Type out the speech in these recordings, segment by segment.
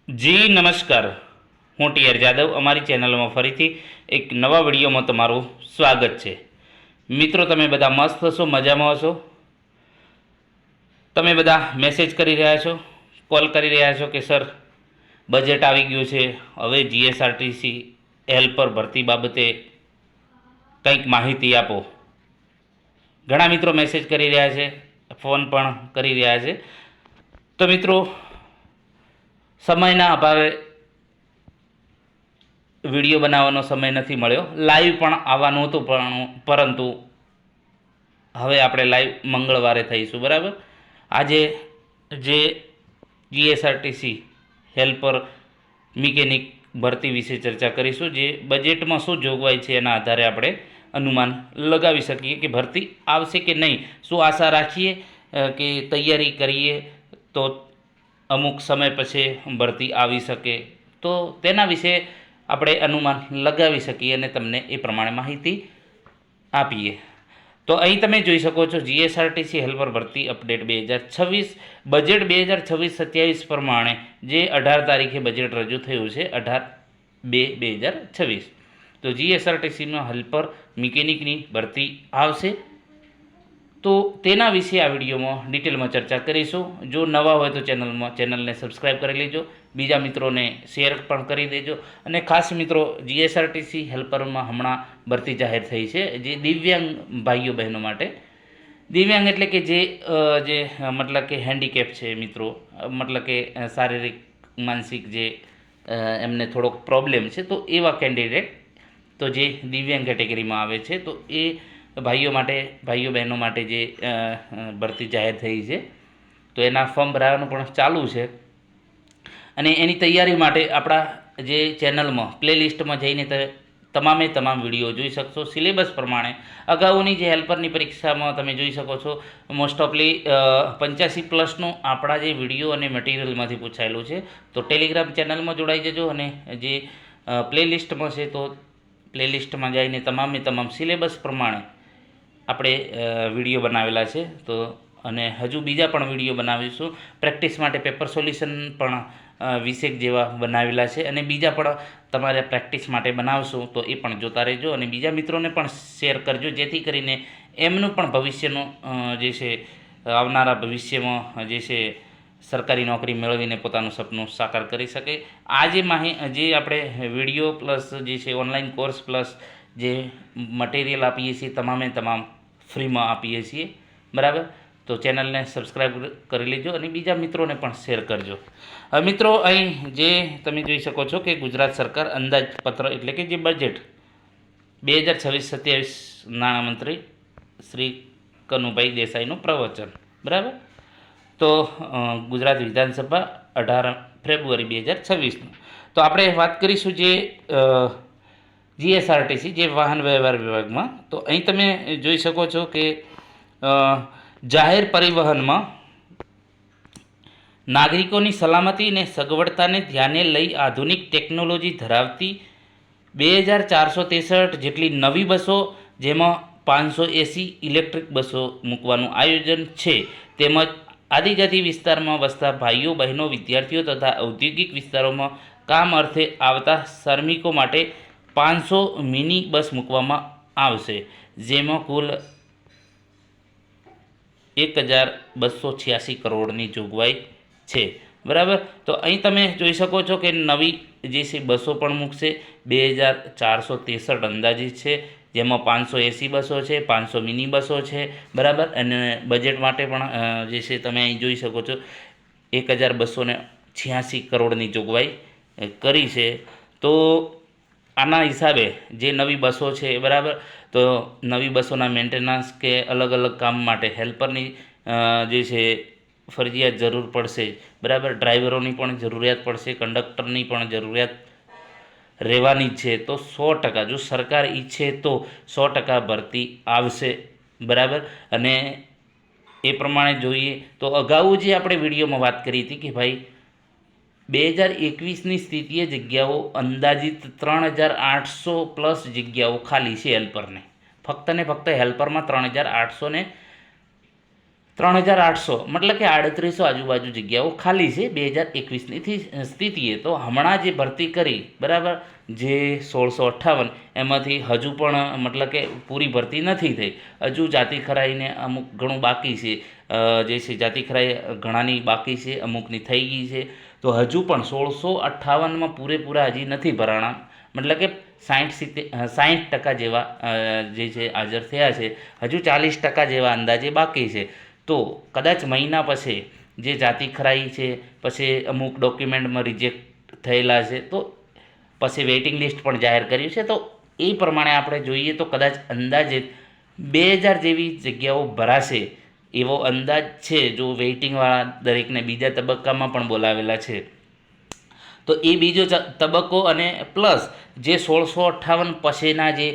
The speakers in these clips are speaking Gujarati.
જી નમસ્કાર, હું ટીઆર જાદવ. અમારી ચેનલમાં ફરીથી એક નવા વિડીયોમાં તમારું સ્વાગત છે. મિત્રો, તમે બધા મસ્ત હશો, મજામાં હશો. તમે બધા મેસેજ કરી રહ્યા છો, કોલ કરી રહ્યા છો કે સર બજેટ આવી ગયું છે, હવે જીએસઆરટીસી હેલ્પર ભરતી બાબતે કંઈક માહિતી આપો. ઘણા મિત્રો મેસેજ કરી રહ્યા છે, ફોન પણ કરી રહ્યા છે. તો મિત્રો, સમયના અભાવે વિડીયો બનાવવાનો સમય નથી મળ્યો. લાઈવ પણ આવવાનું હતું, પરંતુ હવે આપણે લાઈવ મંગળવારે થઈશું, બરાબર. આજે જે જીએસઆરટીસી હેલ્પર મિકેનિક ભરતી વિશે ચર્ચા કરીશું. જે બજેટમાં શું જોગવાઈ છે એના આધારે આપણે અનુમાન લગાવી શકીએ કે ભરતી આવશે કે નહીં. શું આશા રાખીએ કે તૈયારી કરીએ તો અમુક સમય પછી ભરતી આવી શકે, તો તેના વિશે આપણે અનુમાન લગાવી શકીએ અને તમને એ પ્રમાણે માહિતી આપીએ. તો અહીં તમે જોઈ શકો છો જીએસઆરટીસી હેલ્પર ભરતી અપડેટ 2026 બજેટ 2026-27 પ્રમાણે જે 18 તારીખે બજેટ રજૂ થયું છે, 18/2/2026. તો જીએસઆરટીસીમાં હેલ્પર મિકેનિકની ભરતી આવશે, તો તેના વિશે આ વિડીયોમાં ડિટેલમાં ચર્ચા કરીશું. જો નવા હોય તો ચેનલને સબસ્ક્રાઈબ કરી લેજો, બીજા મિત્રોને શેર પણ કરી દેજો. અને ખાસ મિત્રો, જીએસઆરટીસી હેલ્પરમાં હમણાં ભરતી જાહેર થઈ છે જે દિવ્યાંગ ભાઈઓ બહેનો માટે. દિવ્યાંગ એટલે કે જે મતલબ કે હેન્ડીકેપ છે મિત્રો, મતલબ કે શારીરિક માનસિક જે એમને થોડોક પ્રોબ્લેમ છે, તો એવા કેન્ડિડેટ, તો જે દિવ્યાંગ કેટેગરીમાં આવે છે, તો એ ભાઈઓ બહેનો માટે જે ભરતી જાહેર થઈ છે, તો એના ફોર્મ ભરાવાનું પણ ચાલુ છે. અને એની તૈયારી માટે આપણા જે ચેનલમાં પ્લેલિસ્ટમાં જઈને તમામ વિડીયો જોઈ શકશો. સિલેબસ પ્રમાણે અગાઉની જે હેલ્પરની પરીક્ષામાં તમે જોઈ શકો છો, મોસ્ટ ઓફલી 85+ આપણા જે વિડીયો અને મટીરિયલમાંથી પૂછાયેલું છે. તો ટેલિગ્રામ ચેનલમાં જોડાઈ જજો, અને જે પ્લેલિસ્ટમાં છે તો પ્લેલિસ્ટમાં જઈને તમામ સિલેબસ પ્રમાણે આપણે વિડીયો બનાવેલા છે. તો અને હજુ બીજા પણ વિડીયો બનાવીશું. પ્રેક્ટિસ માટે પેપર સોલ્યુશન પણ 20 જેવા બનાવેલા છે, અને બીજા પણ તમારે પ્રેક્ટિસ માટે બનાવશું, તો એ પણ જોતા રહેજો અને બીજા મિત્રોને પણ શેર કરજો, જેથી કરીને એમનું પણ ભવિષ્યનું જે છે, આવનારા ભવિષ્યમાં જે છે, સરકારી નોકરી મેળવીને પોતાનું સપનું સાકાર કરી શકે. આ જે આપણે વિડીયો પ્લસ જે છે ઓનલાઈન કોર્સ પ્લસ જે મટીરિયલ આપીએ છીએ, તમામ ફ્રીમાં આપીએ છીએ, બરાબર. તો ચેનલને સબસ્ક્રાઈબ કરી લેજો અને બીજા મિત્રોને પણ શેર કરજો. મિત્રો, અહીં જે તમે જોઈ શકો છો કે ગુજરાત સરકાર અંદાજપત્ર એટલે કે જે બજેટ 2026-27 નાણામંત્રી શ્રી કનુભાઈ દેસાઈનું પ્રવચન, બરાબર. તો ગુજરાત વિધાનસભા 18 ફેબ્રુઆરી 2026. તો આપણે વાત કરીશું જે જીએસઆરટીસી જે વાહન વ્યવહાર વિભાગમાં. તો અહીં તમે જોઈ શકો છો કે જાહેર પરિવહનમાં નાગરિકોની સલામતી અને સગવડતાને ધ્યાને લઈ આધુનિક ટેકનોલોજી ધરાવતી 2463 જેટલી નવી બસો, જેમાં 580 ઇલેક્ટ્રિક બસો મૂકવાનું આયોજન છે. તેમજ આદિજાતિ વિસ્તારમાં વસતા ભાઈઓ બહેનો, વિદ્યાર્થીઓ તથા ઔદ્યોગિક વિસ્તારોમાં કામ અર્થે આવતા શ્રમિકો માટે 500 મિની બસ મૂકવામાં આવશે, જેમાં કુલ 1286 કરોડની જોગવાઈ છે, બરાબર. તો અહીં તમે જોઈ શકો છો કે નવી જે છે બસો પણ મૂકશે. 2463 અંદાજિત છે, જેમાં 580 બસો છે, 500 મિની બસો છે, બરાબર. અને બજેટ માટે પણ જે છે તમે અહીં જોઈ શકો છો 1286 કરોડની જોગવાઈ કરી છે. તો આના હિસાબે જે નવી બસો છે, બરાબર, તો નવી બસોના મેન્ટેનન્સ કે અલગ કામ માટે હેલ્પરની જે છે ફરજિયાત જરૂર પડશે, બરાબર. ડ્રાઈવરોની પણ જરૂરિયાત પડશે, કંડક્ટરની પણ જરૂરિયાત રહેવાની છે. તો 100%, જો સરકાર ઈચ્છે તો 100% ભરતી આવશે, બરાબર. અને એ પ્રમાણે જોઈએ તો અગાઉ જે આપણે વિડીયોમાં વાત કરી હતી કે ભાઈ 2021ની સ્થિતિએ જગ્યાઓ અંદાજિત 3800+ જગ્યાઓ ખાલી છે હેલ્પરને. ફક્ત ને ફક્ત હેલ્પરમાં 3800 ને 3800 મતલબ કે 3800 આજુબાજુ જગ્યાઓ ખાલી છે 2021ની સ્થિતિએ. તો હમણાં જે ભરતી કરી બરાબર, જે 1658 એમાંથી હજુ પણ મતલબ કે પૂરી ભરતી નથી થઈ. હજુ જાતિ ખરાઈને અમુક ઘણું બાકી છે, જે છે જાતિ ખરાઈ ઘણાની બાકી છે, અમુકની થઈ ગઈ છે. તો હજુ પણ 1658માં પૂરેપૂરા હજી નથી ભરાણા, મતલબ કે 60% જેવા જે છે હાજર થયા છે. હજુ 40% જેવા અંદાજે બાકી છે. તો કદાચ મહિના પછી જે જાતિ ખરાઈ છે, પછી અમુક ડોક્યુમેન્ટમાં રિજેક્ટ થયેલા છે, તો પછી વેઇટિંગ લિસ્ટ પણ જાહેર કર્યું છે. તો એ પ્રમાણે આપણે જોઈએ તો કદાચ અંદાજે 2000 જેવી જગ્યાઓ ભરાશે એવો અંદાજ છે, જો વેઇટિંગવાળા દરેકને બીજા તબક્કામાં પણ બોલાવેલા છે. તો એ બીજો તબક્કો અને પ્લસ જે 1658 પછીના જે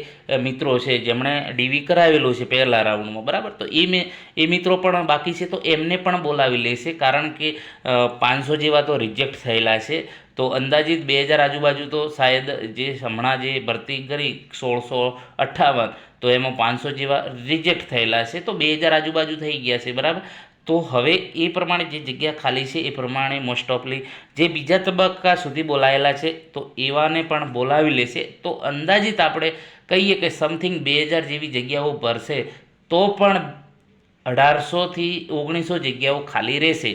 મિત્રો છે જેમણે ડીવી કરાવેલું છે પહેલા રાઉન્ડમાં બરાબર, તો એ મિત્રો પણ બાકી છે. તો એમને પણ બોલાવી લેશે, કારણ કે 500 જેવા તો રિજેક્ટ થયેલા છે. તો અંદાજિત 2000 આજુબાજુ તો શાયદ જે હમણાં જે ભરતી કરી 1658, તો એમાં 500 જેવા રિજેક્ટ થયેલા છે. તો 2000 આજુબાજુ થઈ ગયા છે બરાબર. તો હવે એ પ્રમાણે જે જગ્યા ખાલી છે એ પ્રમાણે મોસ્ટ ઓફલી જે બીજા તબક્કા સુધી બોલાયેલા છે તો એવાને પણ બોલાવી લેશે. તો અંદાજિત આપણે કહીએ કે સમથિંગ 2000 જેવી જગ્યાઓ ભરશે, તો પણ 1800થી 1900 જગ્યાઓ ખાલી રહેશે.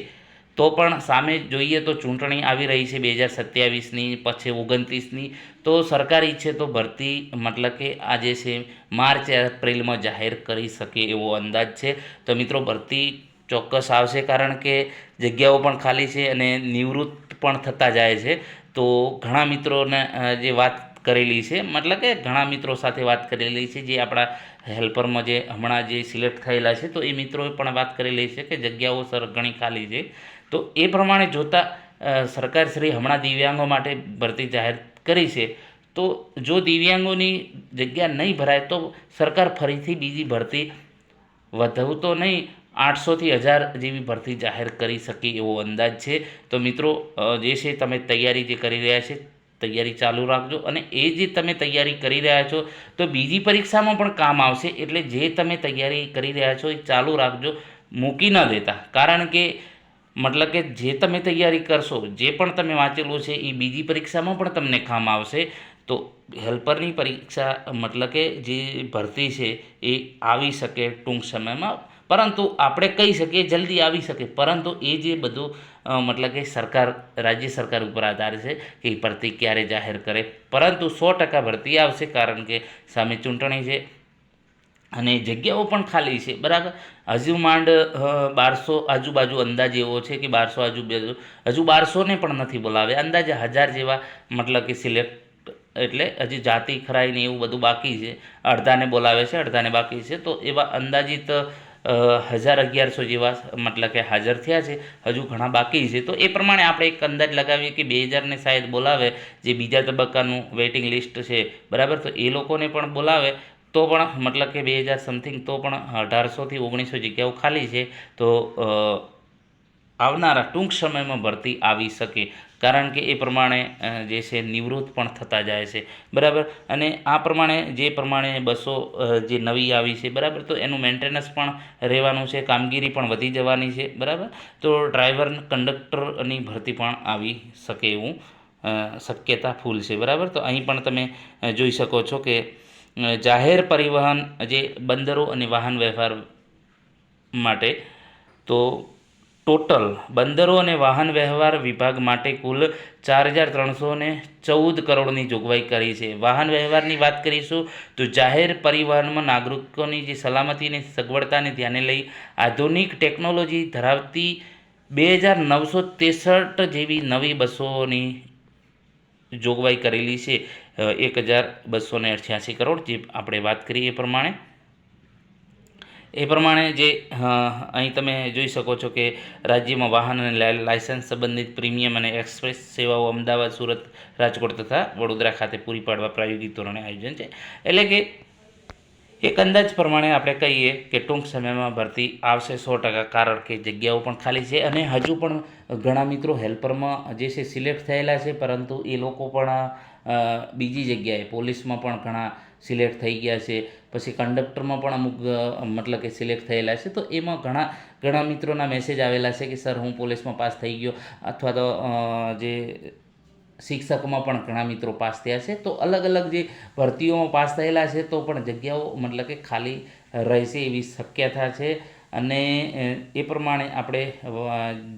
તો પણ સામે જોઈએ તો ચૂંટણી આવી રહી છે 2027ની, પછી 29ની. તો સરકાર ઈચ્છે તો ભરતી મતલબ કે આજે છે માર્ચ એપ્રિલમાં જાહેર કરી શકે એવો અંદાજ છે. તો મિત્રો ભરતી ચોક્કસ આવશે, કારણ કે જગ્યાઓ પણ ખાલી છે અને નિવૃત્ત પણ થતા જાય છે. તો ઘણા મિત્રોને જે વાત કરેલી છે, મતલબ કે ઘણા મિત્રો સાથે વાત કરેલી છે જે આપણા હેલ્પરમાં જે હમણાં જે સિલેક્ટ થયેલા છે, તો એ મિત્રોએ પણ વાત કરેલી છે કે જગ્યાઓ ઘણી ખાલી છે. તો એ પ્રમાણે જોતાં સરકારશ્રી હમણાં દિવ્યાંગો માટે ભરતી જાહેર કરી છે. તો જો દિવ્યાંગોની જગ્યા નહીં ભરાય તો સરકાર ફરીથી બીજી ભરતી વધુ તો નહીં 800થી 1000 જેવી ભરતી જાહેર કરી શકે એવો અંદાજ છે. તો મિત્રો જે છે તમે તૈયારી જે કરી રહ્યા છે, તૈયારી ચાલુ રાખજો. અને એ જે તમે તૈયારી કરી રહ્યા છો તો બીજી પરીક્ષામાં પણ કામ આવશે. એટલે જે તમે તૈયારી કરી રહ્યા છો એ ચાલુ રાખજો, મૂકી ન દેતા. કારણ કે મતલબ કે જે તમે તૈયારી કરશો, જે પણ તમે વાંચેલું છે એ બીજી પરીક્ષામાં પણ તમને કામ આવશે. તો હેલ્પરની પરીક્ષા મતલબ કે જે ભરતી છે એ આવી શકે ટૂંક સમયમાં, પરંતુ આપણે કહી શકીએ જલ્દી આવી શકે, પરંતુ એ જે બધું મતલબ કે રાજ્ય સરકાર ઉપર આધાર છે કે એ ભરતી ક્યારે જાહેર કરે. પરંતુ 100% ભરતી આવશે, કારણ કે સામે ચૂંટણી છે અને જગ્યાઓ પણ ખાલી છે બરાબર. હજુ માંડ 1200 આજુબાજુ અંદાજ એવો છે કે 1200 આજુબાજુ, હજુ 1200ને પણ નથી બોલાવે, અંદાજે 1000 જેવા મતલબ કે સિલેક્ટ, એટલે હજી જાતિ ખરાઈને એવું બધું બાકી છે. અડધાને બોલાવે છે, અડધાને બાકી છે. તો એવા અંદાજિત 1000-1100 જેવા મતલબ કે હાજર થયા છે, હજુ ઘણા બાકી છે. તો એ પ્રમાણે આપણે એક અંદાજ લગાવીએ કે 2000ને શાયદ બોલાવે, જે બીજા તબક્કાનું વેઇટિંગ લિસ્ટ છે બરાબર. તો એ લોકોને પણ બોલાવે તો પણ મતલબ કે 2000 સમથિંગ, તો પણ 1800થી 1900 જગ્યાઓ ખાલી છે. તો આવનારા ટૂંક સમયમાં ભરતી આવી શકે, કારણ કે એ પ્રમાણે જે છે નિવૃત્ત પણ થતા જાય છે બરાબર. અને આ પ્રમાણે જે પ્રમાણે બસો જે નવી આવી છે બરાબર, તો એનું મેન્ટેનન્સ પણ રહેવાનું છે, કામગીરી પણ વધી જવાની છે બરાબર. તો ડ્રાઈવર કંડક્ટરની ભરતી પણ આવી શકે એવું શક્યતા ફૂલ છે બરાબર. તો અહીં પણ તમે જોઈ શકો છો કે જાહેર પરિવહન જે બંદરો અને વાહન વ્યવહાર માટે, તો ટોટલ બંદરો અને વાહન વ્યવહાર વિભાગ માટે કુલ 4314 કરોડની જોગવાઈ કરી છે. વાહન વ્યવહારની વાત કરીશું તો જાહેર પરિવહનમાં નાગરિકોની જે સલામતી અને સગવડતાને ધ્યાને લઈ આધુનિક ટેકનોલોજી ધરાવતી 2963 જેવી નવી બસોની જોગવાઈ કરેલી છે. 1288 કરોડ, જે આપણે વાત કરીએ એ પ્રમાણે જે અહીં તમે જોઈ શકો છો કે રાજ્યમાં વાહન અને લાયસન્સ સંબંધિત પ્રીમિયમ અને એક્સપ્રેસ સેવાઓ અમદાવાદ, સુરત, રાજકોટ તથા વડોદરા ખાતે પૂરી પાડવા પ્રાયોગિક ધોરણે આયોજન છે. એટલે કે એક અંદાજ પ્રમાણે આપણે કહીએ કે ટૂંક સમયમાં ભરતી આવશે 100%, કારણ કે જગ્યાઓ પણ ખાલી છે અને હજુ પણ ઘણા મિત્રો હેલ્પરમાં જે છે સિલેક્ટ થયેલા છે, પરંતુ એ લોકો પણ બીજી જગ્યાએ પોલીસમાં પણ ઘણા સિલેક્ટ થઈ ગયા છે, પછી કંડક્ટરમાં પણ અમુક મતલબ કે સિલેક્ટ થયેલા છે. તો એમાં ઘણા મિત્રોના મેસેજ આવેલા છે કે સર હું પોલીસમાં પાસ થઈ ગયો, અથવા તો જે શિક્ષકમાં પણ ઘણા મિત્રો પાસ થયા છે. તો અલગ અલગ જે ભરતીઓમાં પાસ થયેલા છે તો પણ જગ્યાઓ મતલબ કે ખાલી રહેશે એવી શક્યતા છે. અને એ પ્રમાણે આપણે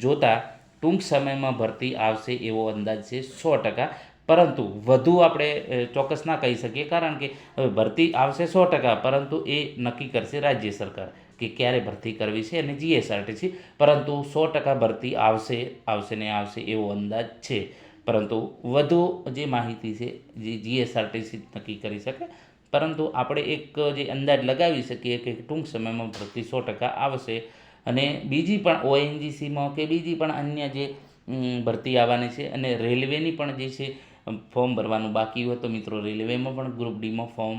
જોતા ટૂંક સમયમાં ભરતી આવશે એવો અંદાજ છે 100%. પરંતુ વધુ આપણે ચોક્કસ ના કહી શકીએ, કારણ કે હવે ભરતી આવશે 100%, પરંતુ એ નક્કી કરશે રાજ્ય સરકાર કે ક્યારે ભરતી કરવી છે અને જીએસઆરટીસી. પરંતુ 100% ભરતી આવશે ને આવશે એવો અંદાજ છે. પરંતુ વધુ જે માહિતી છે જે જીએસઆરટીસી નક્કી કરી શકે, પરંતુ આપણે એક જે અંદાજ લગાવી શકીએ કે ટૂંક સમયમાં ભરતી 100% આવશે. અને બીજી પણ ઓએનજીસીમાં કે બીજી પણ અન્ય જે ભરતી આવવાની છે, અને રેલવેની પણ જે છે ફોર્મ ભરવાનું બાકી હોય તો મિત્રો રેલવેમાં પણ ગ્રુપ ડીમાં ફોર્મ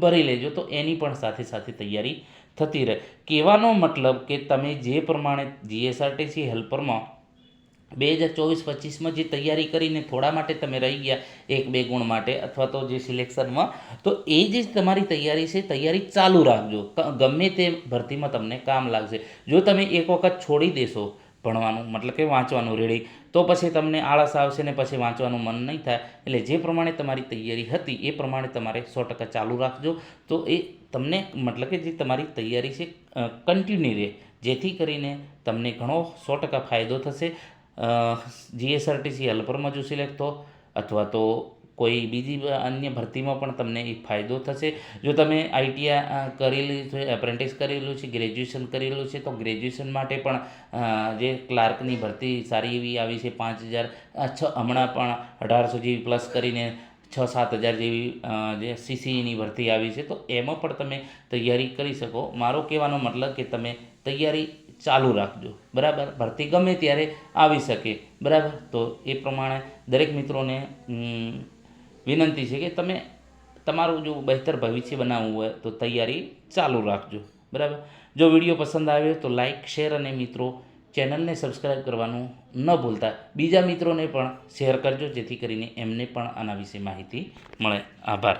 ભરી લેજો, તો એની પણ સાથે સાથે તૈયારી થતી રહે. કહેવાનો મતલબ કે તમે જે પ્રમાણે જીએસઆરટીસી હેલ્પરમાં 2024-25માં જે તૈયારી કરીને થોડા માટે તમે રહી ગયા 1-2 ગુણ માટે, અથવા તો જે સિલેક્શનમાં, તો એ જે તમારી તૈયારી છે તૈયારી ચાલુ રાખજો. ગમે તે ભરતીમાં તમને કામ લાગશે. જો તમે એક વખત છોડી દેશો ભણવાનું, મતલબ કે વાંચવાનું રેડી, તો પછી તમને આળસ આવશે ને પછી વાંચવાનું મન નહીં થાય. એટલે જે પ્રમાણે તમારી તૈયારી હતી એ પ્રમાણે તમારે 100% ચાલુ રાખજો. તો એ તમને મતલબ કે જે તમારી તૈયારી છે કન્ટિન્યુ રહે, જેથી કરીને તમને ઘણો 100% ફાયદો થશે. જીએસઆરટીસી હેલ્પરમાં જો સિલેક્ટ થો, અથવા તો કોઈ બીજી અન્ય ભરતીમાં પણ તમને એ ફાયદો થશે. જો તમે આઈટીઆઈ કરેલી છે, એપ્રેન્ટિસ કરેલું છે, ગ્રેજ્યુએશન કરેલું છે, તો ગ્રેજ્યુએશન માટે પણ જે ક્લાર્કની ભરતી સારી એવી આવી છે 5,000, હમણાં પણ 1,800 જેવી પ્લસ કરીને 6-7 હજાર જેવી જે સીસીઈની ભરતી આવી છે. તો એમાં પણ તમે તૈયારી કરી શકો. મારો કહેવાનો મતલબ કે તમે તૈયારી ચાલુ રાખજો, બરાબર. ભરતી ગમે ત્યારે આવી શકે, બરાબર. તો એ પ્રમાણે દરેક મિત્રોને વિનંતી છે કે તમે તમારું જો બહેતર ભવિષ્ય બનાવવું હોય તો તૈયારી ચાલુ રાખજો, બરાબર. જો વિડીયો પસંદ આવ્યો તો લાઇક, શેર અને મિત્રો ચેનલને સબસ્ક્રાઈબ કરવાનું ન ભૂલતા. બીજા મિત્રોને પણ શેર કરજો, જેથી કરીને એમને પણ આના વિશે માહિતી મળે. આભાર.